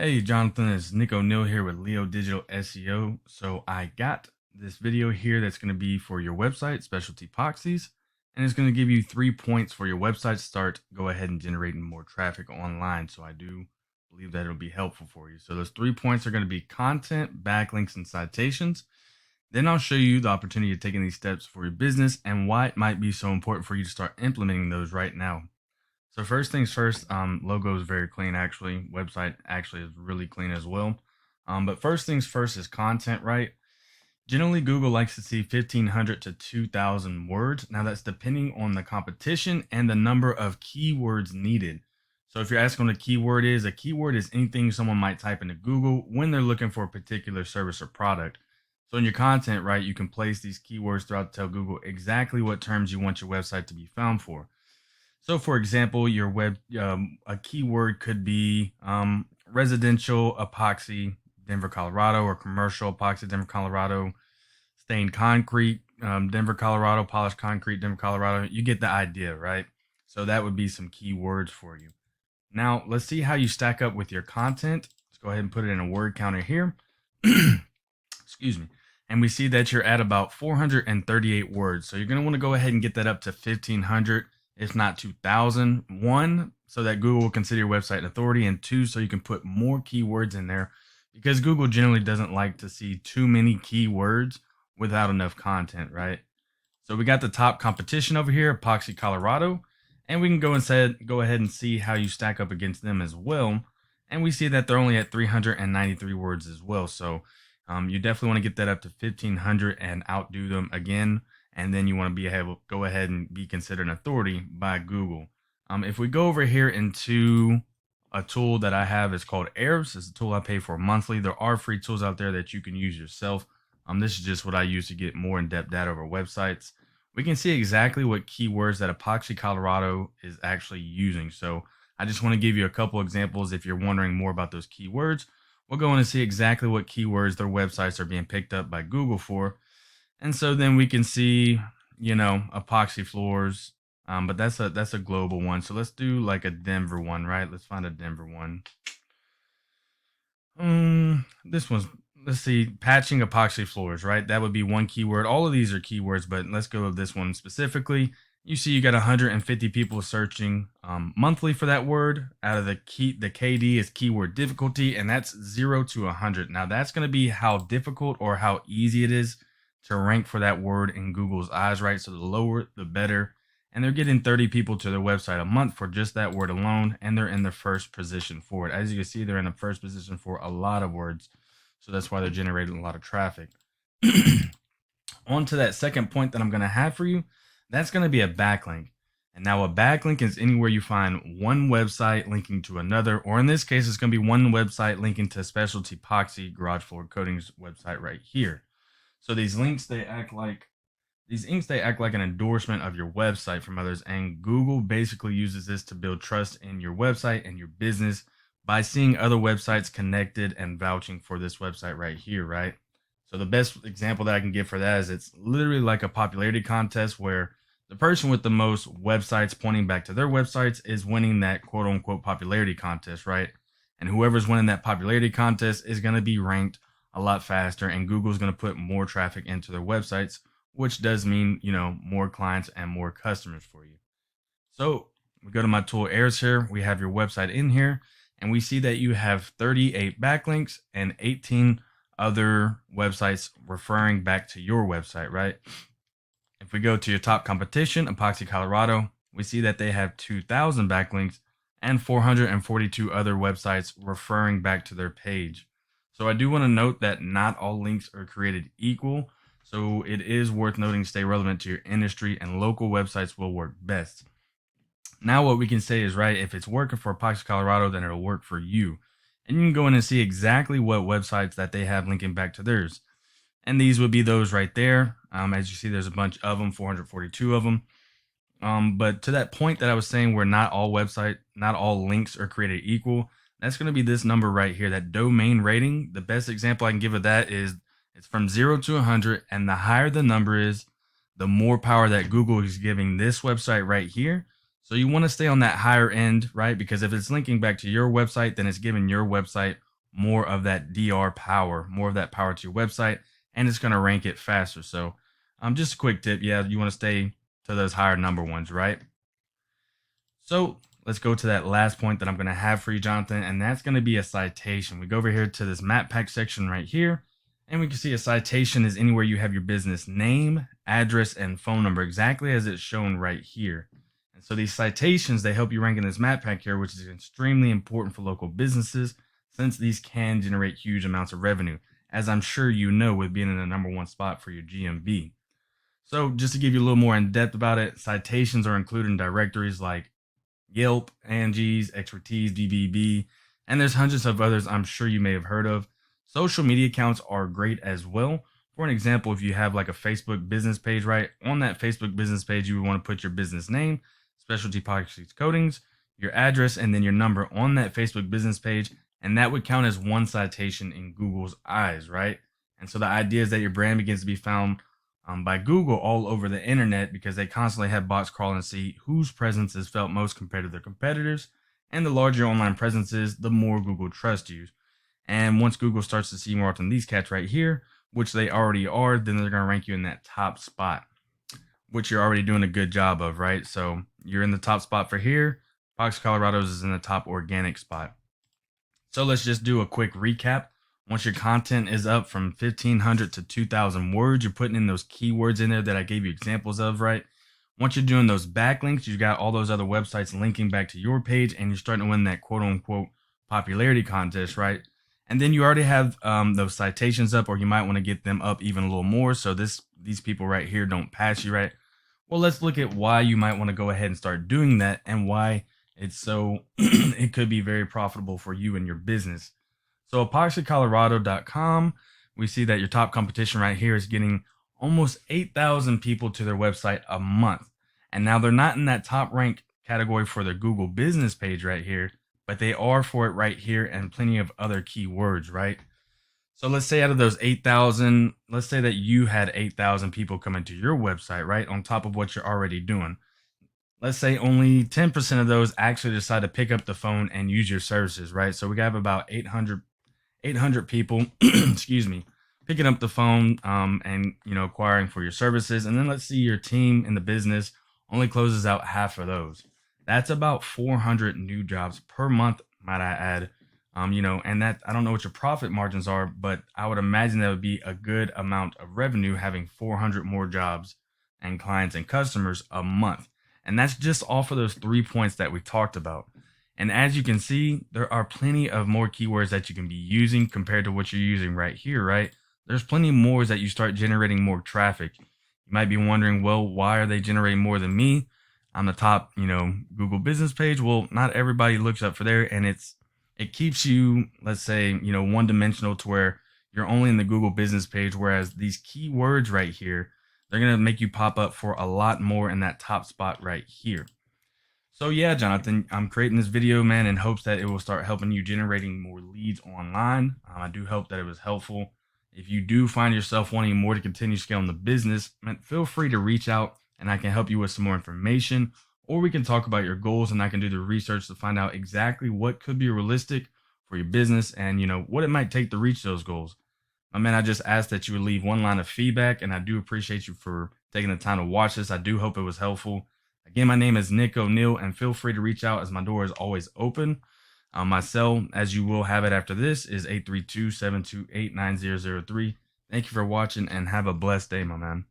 Hey Jonathan, it's Nick O'Neill here with Leo Digital SEO. So I got this video here that's going to be for your website, specialty Poxies, and it's going to give you 3 points for your website to start. Go ahead and generating more traffic online. So I do believe that it'll be helpful for you. So those 3 points are going to be content, backlinks, and citations. Then I'll show you the opportunity of taking these steps for your business and why it might be so important for you to start implementing those right now. So first things first, logo is very clean actually. Website actually is really clean as well. But first things first is content, right? Generally, Google likes to see 1,500 to 2,000 words. Now that's depending on the competition and the number of keywords needed. So if you're asking what a keyword is anything someone might type into Google when they're looking for a particular service or product. So in your content, right, you can place these keywords throughout to tell Google exactly what terms you want your website to be found for. So, for example, a keyword could be residential epoxy, Denver, Colorado, or commercial epoxy, Denver, Colorado, stained concrete, Denver, Colorado, polished concrete, Denver, Colorado. You get the idea, right? So that would be some keywords for you. Now, let's see how you stack up with your content. Let's go ahead and put it in a word counter here. Excuse me. And we see that you're at about 438 words. So you're going to want to go ahead and get that up to 1,500, if not 2,000. One, so that Google will consider your website an authority, and two, so you can put more keywords in there because Google generally doesn't like to see too many keywords without enough content, right? So we got the top competition over here, Poxy, Colorado, and we can go ahead and see how you stack up against them as well. And we see that they're only at 393 words as well. So you definitely want to get that up to 1,500 and outdo them again. And then you want to be able to go ahead and be considered an authority by Google. If we go over here into a tool that I have, it's called Ahrefs. It's a tool I pay for monthly. There are free tools out there that you can use yourself. This is just what I use to get more in-depth data over websites. We can see exactly what keywords that Epoxy Colorado is actually using. So I just want to give you a couple examples if you're wondering more about those keywords. We'll go in and see exactly what keywords their websites are being picked up by Google for. And so then we can see, epoxy floors, but that's a global one. So let's do like a Denver one, right? Let's find a Denver one. This one's, let's see, patching epoxy floors, right? That would be one keyword. All of these are keywords, but let's go with this one specifically. You see you got 150 people searching monthly for that word. Out of the KD is keyword difficulty, and that's 0 to 100. Now that's going to be how difficult or how easy it is to rank for that word in Google's eyes, right? So the lower, the better. And they're getting 30 people to their website a month for just that word alone, and they're in the first position for it. As you can see, they're in the first position for a lot of words. So that's why they're generating a lot of traffic. On to that second point that I'm going to have for you. That's going to be a backlink. And now a backlink is anywhere you find one website linking to another, or in this case, it's going to be one website linking to specialty epoxy garage floor coatings website right here. So these links, they act like an endorsement of your website from others, and Google basically uses this to build trust in your website and your business by seeing other websites connected and vouching for this website right here, right? So the best example that I can give for that is it's literally like a popularity contest where the person with the most websites pointing back to their websites is winning that quote unquote popularity contest, right? And whoever's winning that popularity contest is going to be ranked a lot faster, and Google's going to put more traffic into their websites, which does mean, more clients and more customers for you. So we go to my tool Ahrefs here. We have your website in here, and we see that you have 38 backlinks and 18 other websites referring back to your website, right? If we go to your top competition, Epoxy Colorado, we see that they have 2,000 backlinks and 442 other websites referring back to their page. So I do want to note that not all links are created equal. So it is worth noting, stay relevant to your industry, and local websites will work best. Now what we can say is, right, if it's working for Poxy Colorado, then it'll work for you. And you can go in and see exactly what websites that they have linking back to theirs. And these would be those right there. As you see, there's a bunch of them, 442 of them. But to that point that I was saying where not all links are created equal, that's going to be this number right here, that domain rating. The best example I can give of that is it's from 0 to 100, and the higher the number is, the more power that Google is giving this website right here. So you want to stay on that higher end, right? Because if it's linking back to your website, then it's giving your website more of that DR power, more of that power to your website, and it's going to rank it faster. So, just a quick tip. Yeah, you want to stay to those higher number ones, right? So let's go to that last point that I'm going to have for you, Jonathan, and that's going to be a citation. We go over here to this map pack section right here, and we can see a citation is anywhere you have your business name, address, and phone number, exactly as it's shown right here. And so these citations, they help you rank in this map pack here, which is extremely important for local businesses since these can generate huge amounts of revenue, as I'm sure you know with being in the number one spot for your GMB. So just to give you a little more in depth about it, citations are included in directories like Yelp, Angie's, Expertise, DBB, and there's hundreds of others I'm sure you may have heard of. Social media accounts are great as well. For an example, if you have like a Facebook business page, right? On that Facebook business page, you would want to put your business name, Specialty Poxy Coatings, your address, and then your number on that Facebook business page. And that would count as one citation in Google's eyes, right? And so the idea is that your brand begins to be found by Google all over the internet because they constantly have bots crawling to see whose presence is felt most compared to their competitors. And the larger your online presence is, the more Google trusts you. And once Google starts to see more often these cats right here, which they already are, then they're going to rank you in that top spot, which you're already doing a good job of, right? So you're in the top spot for here. Poxy Colorado's is in the top organic spot. So let's just do a quick recap. Once your content is up from 1,500 to 2,000 words, you're putting in those keywords in there that I gave you examples of, right? Once you're doing those backlinks, you've got all those other websites linking back to your page, and you're starting to win that quote unquote popularity contest, right? And then you already have those citations up, or you might want to get them up even a little more so these people right here don't pass you, right? Well, let's look at why you might want to go ahead and start doing that and why it's so it could be very profitable for you and your business. So epoxycolorado.com, we see that your top competition right here is getting almost 8,000 people to their website a month. And now they're not in that top rank category for their Google business page right here, but they are for it right here and plenty of other keywords, right? So let's say out of those 8,000, let's say that you had 8,000 people coming to your website, right? On top of what you're already doing. Let's say only 10% of those actually decide to pick up the phone and use your services, right? So we have about 800 people, excuse me, picking up the phone and acquiring for your services. And then let's see your team in the business only closes out half of those. That's about 400 new jobs per month, might I add. And that I don't know what your profit margins are, but I would imagine that would be a good amount of revenue having 400 more jobs and clients and customers a month. And that's just off of those 3 points that we talked about. And as you can see, there are plenty of more keywords that you can be using compared to what you're using right here, right? There's plenty more that you start generating more traffic. You might be wondering, well, why are they generating more than me? I'm the top, Google business page. Well, not everybody looks up for there, and it keeps you, let's say, one dimensional to where you're only in the Google business page, whereas these keywords right here, they're going to make you pop up for a lot more in that top spot right here. So yeah, Jonathan, I'm creating this video, man, in hopes that it will start helping you generating more leads online. I do hope that it was helpful. If you do find yourself wanting more to continue scaling the business, man, feel free to reach out and I can help you with some more information, or we can talk about your goals and I can do the research to find out exactly what could be realistic for your business and, what it might take to reach those goals. My man, I just asked that you would leave one line of feedback, and I do appreciate you for taking the time to watch this. I do hope it was helpful. Again, my name is Nick O'Neill, and feel free to reach out as my door is always open. My cell, as you will have it after this, is 832-728-9003. Thank you for watching, and have a blessed day, my man.